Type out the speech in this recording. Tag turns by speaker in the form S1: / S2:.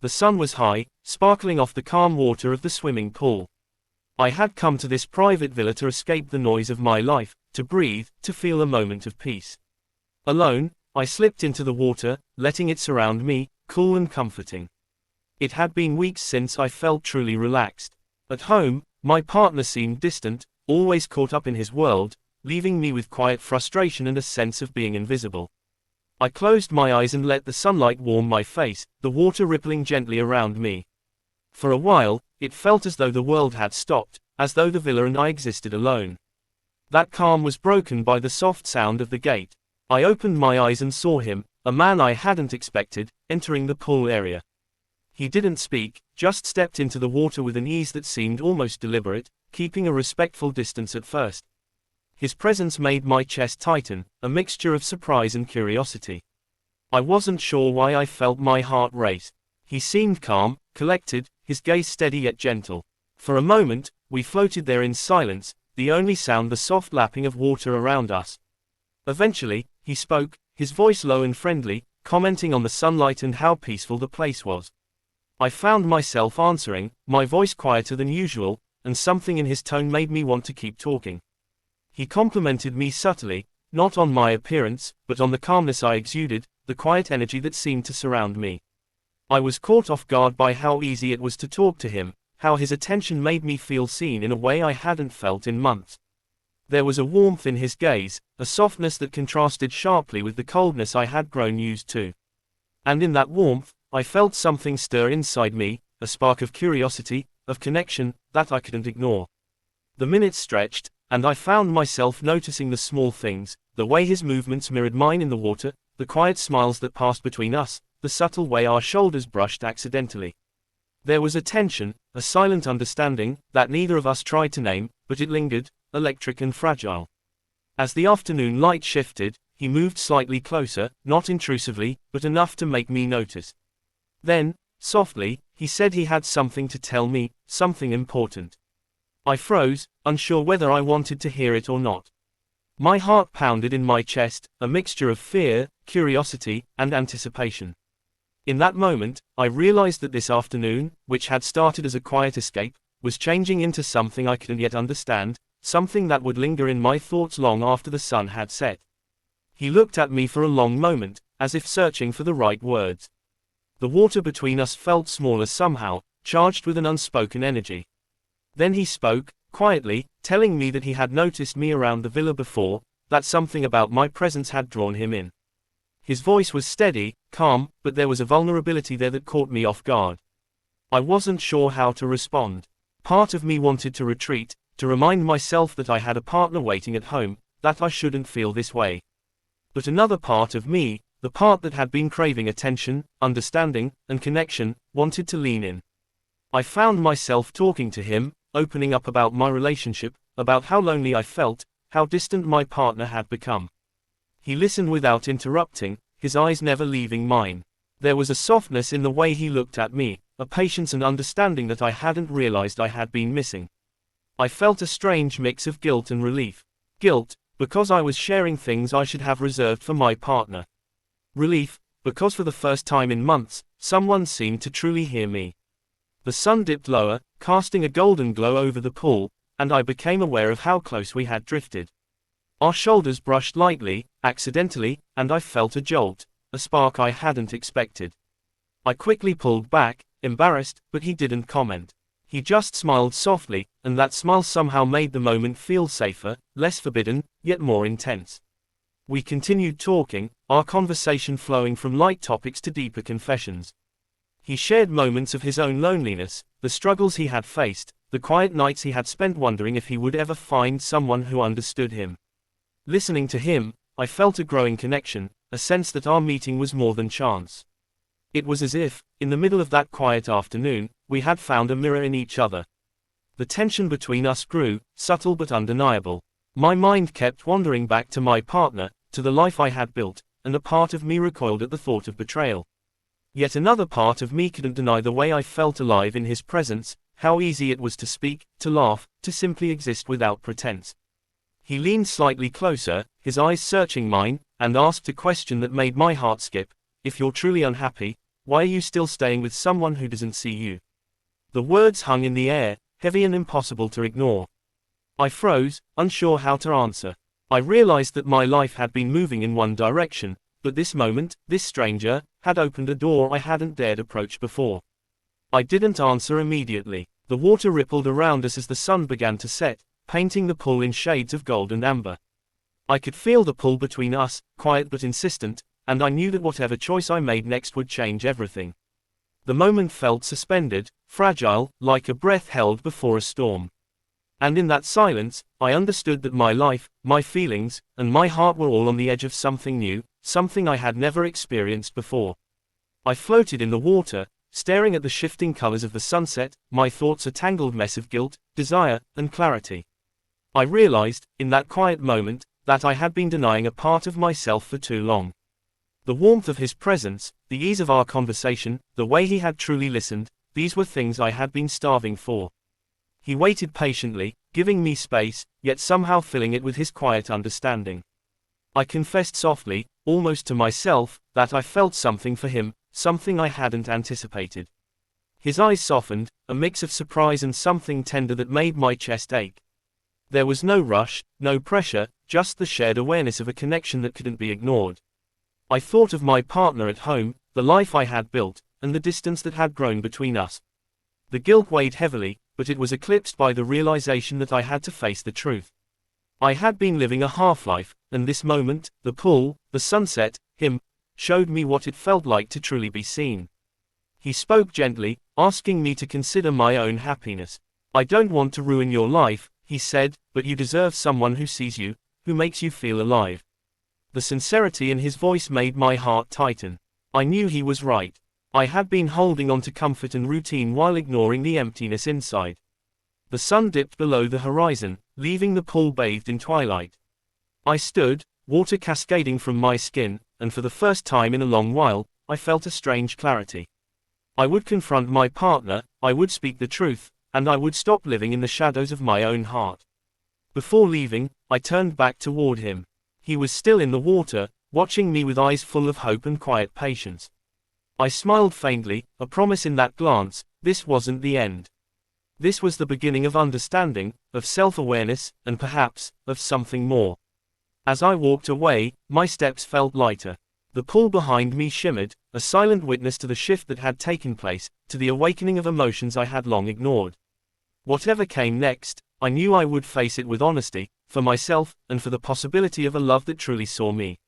S1: The sun was high, sparkling off the calm water of the swimming pool. I had come to this private villa to escape the noise of my life, to breathe, to feel a moment of peace. Alone, I slipped into the water, letting it surround me, cool and comforting. It had been weeks since I felt truly relaxed. At home, my partner seemed distant, always caught up in his world, leaving me with quiet frustration and a sense of being invisible. I closed my eyes and let the sunlight warm my face, the water rippling gently around me. For a while, it felt as though the world had stopped, as though the villa and I existed alone. That calm was broken by the soft sound of the gate. I opened my eyes and saw him, a man I hadn't expected, entering the pool area. He didn't speak, just stepped into the water with an ease that seemed almost deliberate, keeping a respectful distance at first. His presence made my chest tighten, a mixture of surprise and curiosity. I wasn't sure why I felt my heart race. He seemed calm, collected, his gaze steady yet gentle. For a moment, we floated there in silence, the only sound the soft lapping of water around us. Eventually, he spoke, his voice low and friendly, commenting on the sunlight and how peaceful the place was. I found myself answering, my voice quieter than usual, and something in his tone made me want to keep talking. He complimented me subtly, not on my appearance, but on the calmness I exuded, the quiet energy that seemed to surround me. I was caught off guard by how easy it was to talk to him, how his attention made me feel seen in a way I hadn't felt in months. There was a warmth in his gaze, a softness that contrasted sharply with the coldness I had grown used to. And in that warmth, I felt something stir inside me, a spark of curiosity, of connection, that I couldn't ignore. The minutes stretched, and I found myself noticing the small things, the way his movements mirrored mine in the water, the quiet smiles that passed between us, the subtle way our shoulders brushed accidentally. There was a tension, a silent understanding, that neither of us tried to name, but it lingered, electric and fragile. As the afternoon light shifted, he moved slightly closer, not intrusively, but enough to make me notice. Then, softly, he said he had something to tell me, something important. I froze, unsure whether I wanted to hear it or not. My heart pounded in my chest, a mixture of fear, curiosity, and anticipation. In that moment, I realized that this afternoon, which had started as a quiet escape, was changing into something I couldn't yet understand, something that would linger in my thoughts long after the sun had set. He looked at me for a long moment, as if searching for the right words. The water between us felt smaller somehow, charged with an unspoken energy. Then he spoke, quietly, telling me that he had noticed me around the villa before, that something about my presence had drawn him in. His voice was steady, calm, but there was a vulnerability there that caught me off guard. I wasn't sure how to respond. Part of me wanted to retreat, to remind myself that I had a partner waiting at home, that I shouldn't feel this way. But another part of me, the part that had been craving attention, understanding, and connection, wanted to lean in. I found myself talking to him, opening up about my relationship, about how lonely I felt, how distant my partner had become. He listened without interrupting, his eyes never leaving mine. There was a softness in the way he looked at me, a patience and understanding that I hadn't realized I had been missing. I felt a strange mix of guilt and relief. Guilt, because I was sharing things I should have reserved for my partner. Relief, because for the first time in months, someone seemed to truly hear me. The sun dipped lower, casting a golden glow over the pool, and I became aware of how close we had drifted. Our shoulders brushed lightly, accidentally, and I felt a jolt, a spark I hadn't expected. I quickly pulled back, embarrassed, but he didn't comment. He just smiled softly, and that smile somehow made the moment feel safer, less forbidden, yet more intense. We continued talking, our conversation flowing from light topics to deeper confessions. He shared moments of his own loneliness, the struggles he had faced, the quiet nights he had spent wondering if he would ever find someone who understood him. Listening to him, I felt a growing connection, a sense that our meeting was more than chance. It was as if, in the middle of that quiet afternoon, we had found a mirror in each other. The tension between us grew, subtle but undeniable. My mind kept wandering back to my partner, to the life I had built, and a part of me recoiled at the thought of betrayal. Yet another part of me couldn't deny the way I felt alive in his presence, how easy it was to speak, to laugh, to simply exist without pretense. He leaned slightly closer, his eyes searching mine, and asked a question that made my heart skip. If you're truly unhappy, why are you still staying with someone who doesn't see you? The words hung in the air, heavy and impossible to ignore. I froze, unsure how to answer. I realized that my life had been moving in one direction, but this moment, this stranger, had opened a door I hadn't dared approach before. I didn't answer immediately. The water rippled around us as the sun began to set, painting the pool in shades of gold and amber. I could feel the pull between us, quiet but insistent, and I knew that whatever choice I made next would change everything. The moment felt suspended, fragile, like a breath held before a storm. And in that silence, I understood that my life, my feelings, and my heart were all on the edge of something new, something I had never experienced before. I floated in the water, staring at the shifting colors of the sunset, my thoughts a tangled mess of guilt, desire, and clarity. I realized, in that quiet moment, that I had been denying a part of myself for too long. The warmth of his presence, the ease of our conversation, the way he had truly listened, these were things I had been starving for. He waited patiently, giving me space, yet somehow filling it with his quiet understanding. I confessed softly, almost to myself, that I felt something for him, something I hadn't anticipated. His eyes softened, a mix of surprise and something tender that made my chest ache. There was no rush, no pressure, just the shared awareness of a connection that couldn't be ignored. I thought of my partner at home, the life I had built, and the distance that had grown between us. The guilt weighed heavily, but it was eclipsed by the realization that I had to face the truth. I had been living a half-life, and this moment, the pool, the sunset, him, showed me what it felt like to truly be seen. He spoke gently, asking me to consider my own happiness. I don't want to ruin your life, he said, but you deserve someone who sees you, who makes you feel alive. The sincerity in his voice made my heart tighten. I knew he was right. I had been holding on to comfort and routine while ignoring the emptiness inside. The sun dipped below the horizon, leaving the pool bathed in twilight. I stood, water cascading from my skin, and for the first time in a long while, I felt a strange clarity. I would confront my partner, I would speak the truth, and I would stop living in the shadows of my own heart. Before leaving, I turned back toward him. He was still in the water, watching me with eyes full of hope and quiet patience. I smiled faintly, a promise in that glance, this wasn't the end. This was the beginning of understanding, of self-awareness, and perhaps, of something more. As I walked away, my steps felt lighter. The pool behind me shimmered, a silent witness to the shift that had taken place, to the awakening of emotions I had long ignored. Whatever came next, I knew I would face it with honesty, for myself, and for the possibility of a love that truly saw me.